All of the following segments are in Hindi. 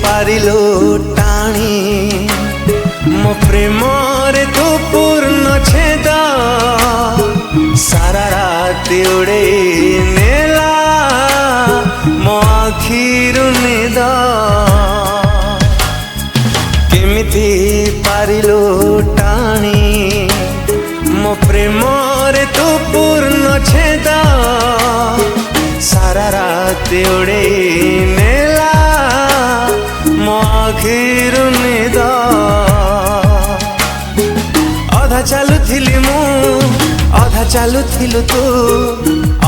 पारिलु टाणी मो प्रेम रे तू पूर्ण छेद सारा राति उड़े नेला मो आखिरु निद केमिति पारिलु टाणी मो प्रेम रे तू पूर्ण छेद सारा राति उड़े नेला मो आखिरु निद अधा चालुथिली मु अधा चालुथिलु तू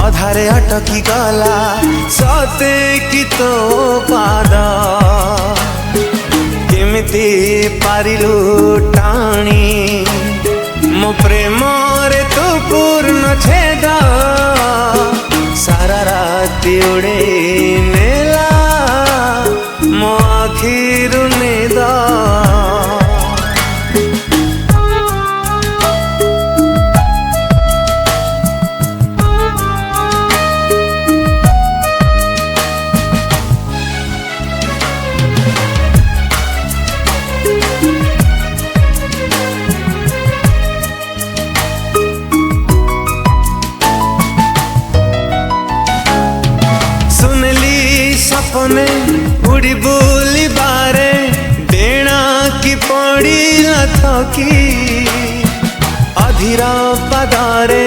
अधारे अटकी गला सते कि तो पाद केमिति पारिलु टाणी मो प्रेम रे तू पूर्ण छेद सारा राति उड़े नेला मो आखिरु निद सपने उड़ी बोली बारे डेणा की पड़ी थकी अधीरा पदारे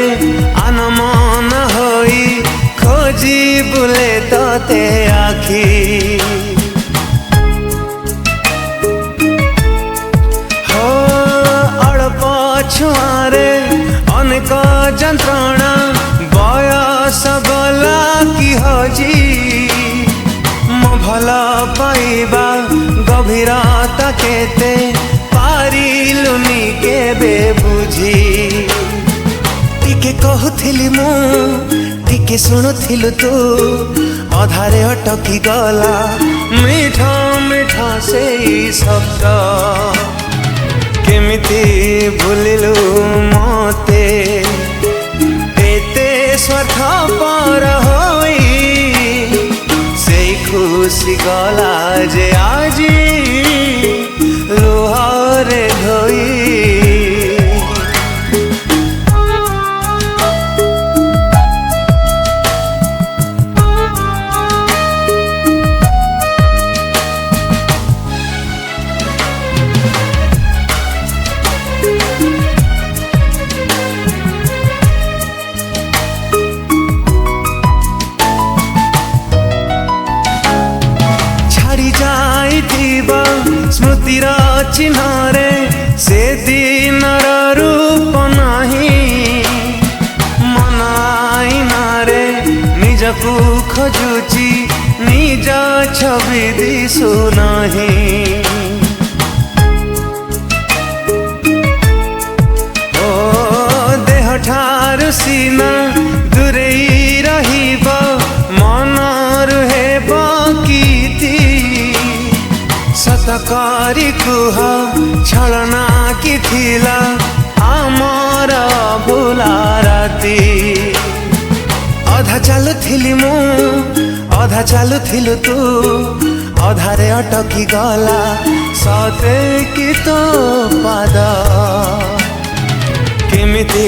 अनमन होई खोजी बुले तोते आखी हो अड़प छुआरे अनेक जंत्रणा बयस गला की हजी भल पाइबा गभीरता केते पारिलुनी केबे बुझी टिके कहूथिली मु टिके शुणुथिलु तू अधारे अटकी गला मीठा मीठा से शब्द केमिति भूलिलु मते एते स्वार्थपर होई खुशी गला जे आजी लुहारे धोई स्मृतिर चिन्हरे से दिन रूप नहीं मन आईनारे निजकू खोजुची निज छवि दिशु नहीं ओ देह ठारू सीना दूरेई रहिब मन रुहे बकीती सतकारी कुह छलना की थिला आमर भूला राती अधा चालुथिली मु अधा चालुथिलु तू अधारे अटकी गला सते कि तो पाद केमिति